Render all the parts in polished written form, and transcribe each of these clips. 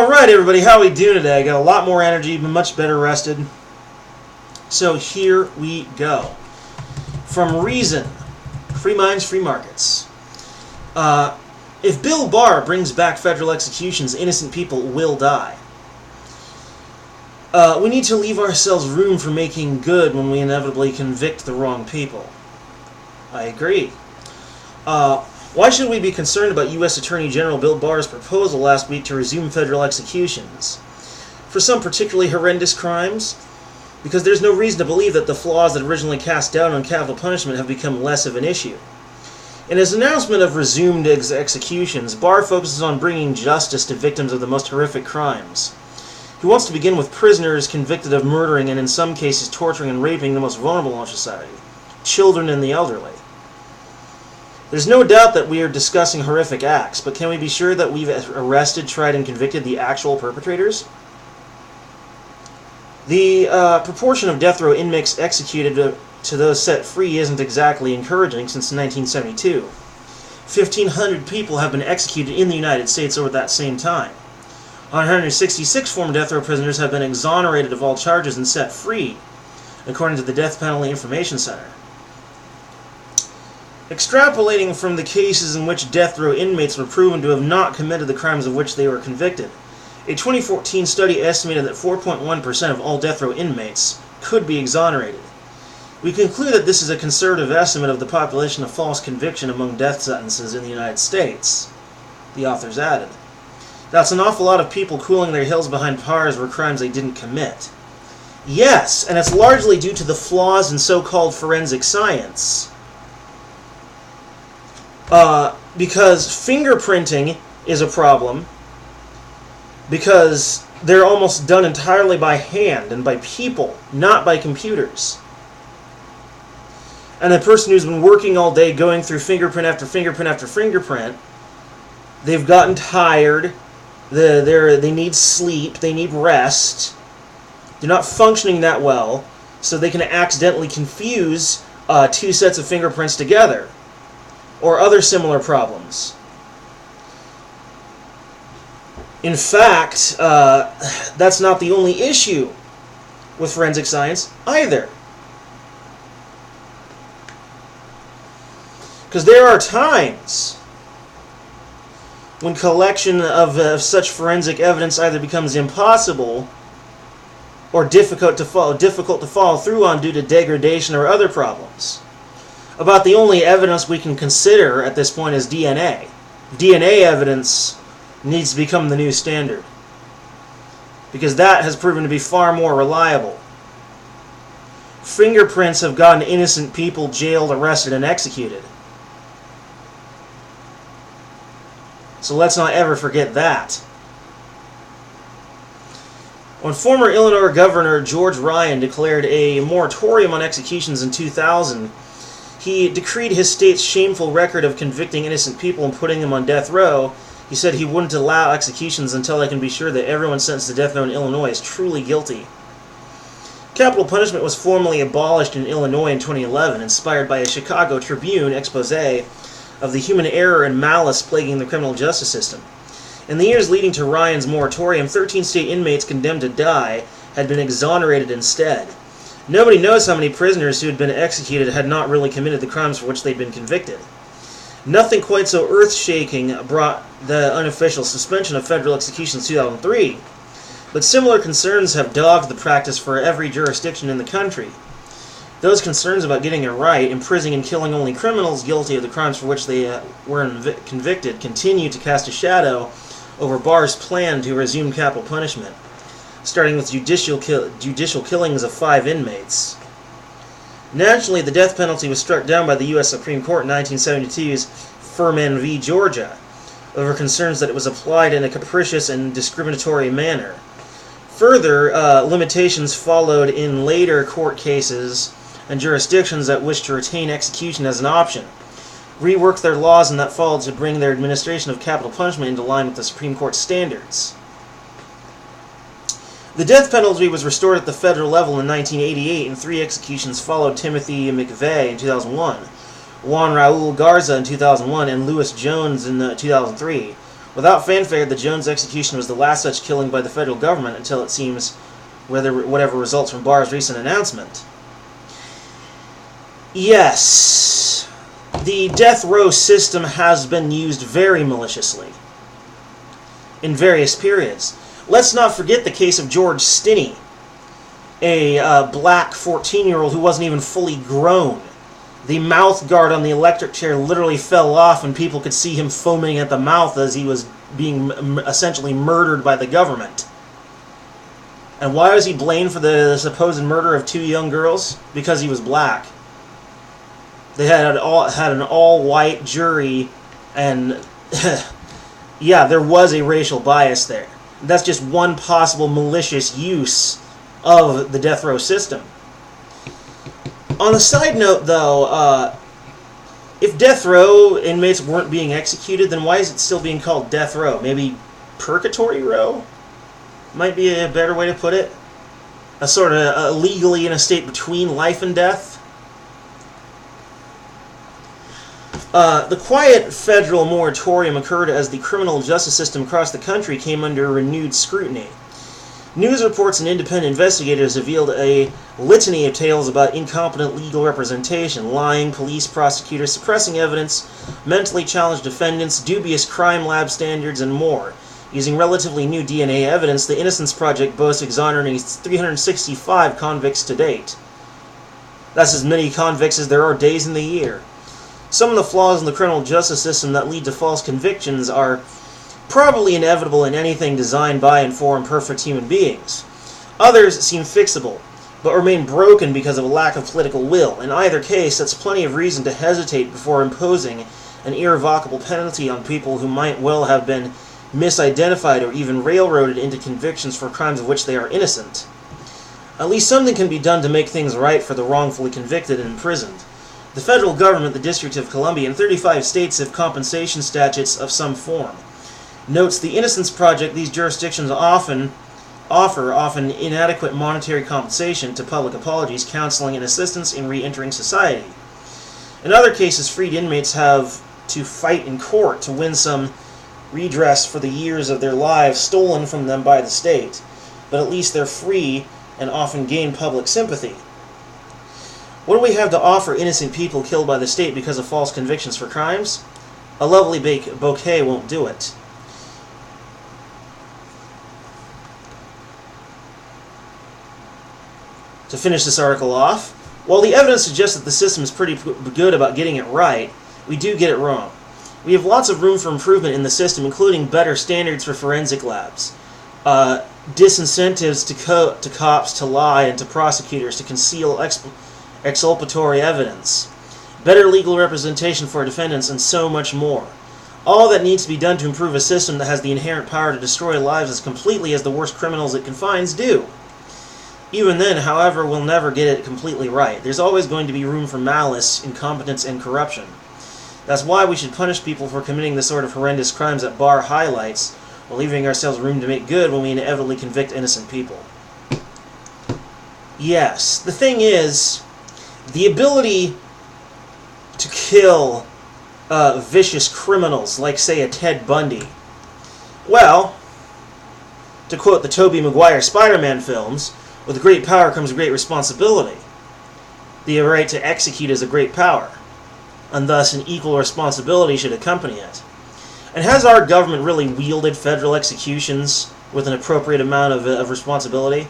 Alright everybody, how we doing today? I got a lot more energy, been much better rested. So here we go. From Reason, Free Minds, Free Markets. If Bill Barr brings back federal executions, innocent people will die. We need to leave ourselves room for making good when we inevitably convict the wrong people. I agree. Why should we be concerned about U.S. Attorney General Bill Barr's proposal last week to resume federal executions? For some particularly horrendous crimes? Because there's no reason to believe that the flaws that originally cast doubt on capital punishment have become less of an issue. In his announcement of resumed executions, Barr focuses on bringing justice to victims of the most horrific crimes. He wants to begin with prisoners convicted of murdering and in some cases torturing and raping the most vulnerable in our society, children and the elderly. There's no doubt that we are discussing horrific acts, but can we be sure that we've arrested, tried, and convicted the actual perpetrators? The proportion of death row inmates executed to those set free isn't exactly encouraging since 1972. 1,500 people have been executed in the United States over that same time. 166 former death row prisoners have been exonerated of all charges and set free, according to the Death Penalty Information Center. Extrapolating from the cases in which death row inmates were proven to have not committed the crimes of which they were convicted, a 2014 study estimated that 4.1% of all death row inmates could be exonerated. We conclude that this is a conservative estimate of the population of false conviction among death sentences in the United States, the authors added. That's an awful lot of people cooling their heels behind bars for crimes they didn't commit. Yes, and it's largely due to the flaws in so-called forensic science. Because fingerprinting is a problem, because they're almost done entirely by hand and by people, not by computers. And the person who's been working all day going through fingerprint after fingerprint after fingerprint, they've gotten tired, they need sleep, they need rest, they're not functioning that well, so they can accidentally confuse two sets of fingerprints together, or other similar problems. In fact, that's not the only issue with forensic science either. Because there are times when collection of such forensic evidence either becomes impossible or difficult to follow through on due to degradation or other problems. About the only evidence we can consider at this point is DNA. DNA evidence needs to become the new standard, because that has proven to be far more reliable. Fingerprints have gotten innocent people jailed, arrested, and executed. So let's not ever forget that. When former Illinois Governor George Ryan declared a moratorium on executions in 2000, he decreed his state's shameful record of convicting innocent people and putting them on death row. He said he wouldn't allow executions until they can be sure that everyone sentenced to death row in Illinois is truly guilty. Capital punishment was formally abolished in Illinois in 2011, inspired by a Chicago Tribune expose of the human error and malice plaguing the criminal justice system. In the years leading to Ryan's moratorium, 13 state inmates condemned to die had been exonerated instead. Nobody knows how many prisoners who had been executed had not really committed the crimes for which they'd been convicted. Nothing quite so earth-shaking brought the unofficial suspension of federal executions in 2003, but similar concerns have dogged the practice for every jurisdiction in the country. Those concerns about getting it right, imprisoning and killing only criminals guilty of the crimes for which they were convicted, continue to cast a shadow over Barr's plan to resume capital punishment, starting with judicial killings of 5 inmates. Nationally, the death penalty was struck down by the U.S. Supreme Court in 1972's Furman v. Georgia over concerns that it was applied in a capricious and discriminatory manner. Further, limitations followed in later court cases and jurisdictions that wished to retain execution as an option reworked their laws and that followed to bring their administration of capital punishment into line with the Supreme Court standards. The death penalty was restored at the federal level in 1988, and 3 executions followed: Timothy McVeigh in 2001, Juan Raul Garza in 2001, and Louis Jones in 2003, Without fanfare, the Jones execution was the last such killing by the federal government until it seems whatever results from Barr's recent announcement. Yes, the death row system has been used very maliciously in various periods. Let's not forget the case of George Stinney, a black 14-year-old who wasn't even fully grown. The mouth guard on the electric chair literally fell off, and people could see him foaming at the mouth as he was being essentially murdered by the government. And why was he blamed for the supposed murder of 2 young girls? Because he was black. They had an all-white jury, and yeah, there was a racial bias there. That's just one possible malicious use of the death row system. On a side note, though, if death row inmates weren't being executed, then why is it still being called death row? Maybe purgatory row might be a better way to put it. A sort of legally in a state between life and death. The quiet federal moratorium occurred as the criminal justice system across the country came under renewed scrutiny. News reports and independent investigators revealed a litany of tales about incompetent legal representation, lying police prosecutors, suppressing evidence, mentally challenged defendants, dubious crime lab standards, and more. Using relatively new DNA evidence, the Innocence Project boasts exonerating 365 convicts to date. That's as many convicts as there are days in the year. Some of the flaws in the criminal justice system that lead to false convictions are probably inevitable in anything designed by and for imperfect human beings. Others seem fixable, but remain broken because of a lack of political will. In either case, that's plenty of reason to hesitate before imposing an irrevocable penalty on people who might well have been misidentified or even railroaded into convictions for crimes of which they are innocent. At least something can be done to make things right for the wrongfully convicted and imprisoned. The federal government, the District of Columbia, and 35 states have compensation statutes of some form. Notes the Innocence Project, these jurisdictions often inadequate monetary compensation to public apologies, counseling, and assistance in re-entering society. In other cases, freed inmates have to fight in court to win some redress for the years of their lives stolen from them by the state, but at least they're free and often gain public sympathy. What do we have to offer innocent people killed by the state because of false convictions for crimes? A lovely bouquet won't do it. To finish this article off, while the evidence suggests that the system is pretty good about getting it right, we do get it wrong. We have lots of room for improvement in the system, including better standards for forensic labs, disincentives to cops to lie and to prosecutors to conceal exculpatory evidence, better legal representation for defendants, and so much more. All that needs to be done to improve a system that has the inherent power to destroy lives as completely as the worst criminals it confines do. Even then, however, we'll never get it completely right. There's always going to be room for malice, incompetence, and corruption. That's why we should punish people for committing the sort of horrendous crimes that Barr highlights, while leaving ourselves room to make good when we inevitably convict innocent people. Yes, the thing is, the ability to kill vicious criminals, like, say, a Ted Bundy, well, to quote the Tobey Maguire Spider-Man films, with great power comes great responsibility. The right to execute is a great power, and thus an equal responsibility should accompany it. And has our government really wielded federal executions with an appropriate amount of responsibility?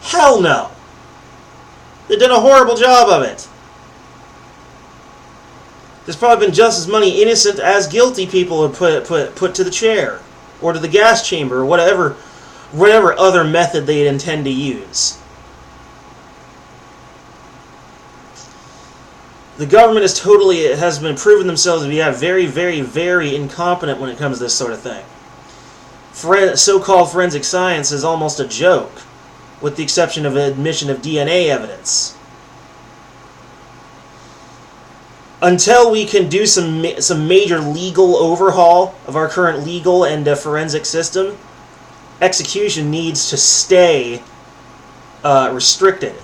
Hell no! They did a horrible job of it. There's probably been just as many innocent as guilty people put to the chair, or to the gas chamber, or whatever other method they intend to use. The government has been proven themselves to be very, very, very incompetent when it comes to this sort of thing. So-called forensic science is almost a joke, with the exception of admission of DNA evidence. Until we can do some major legal overhaul of our current legal and forensic system, execution needs to stay restricted.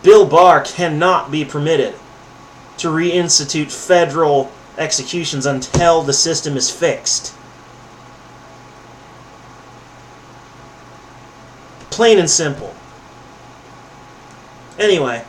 Bill Barr cannot be permitted to reinstitute federal executions until the system is fixed. Plain and simple. Anyway.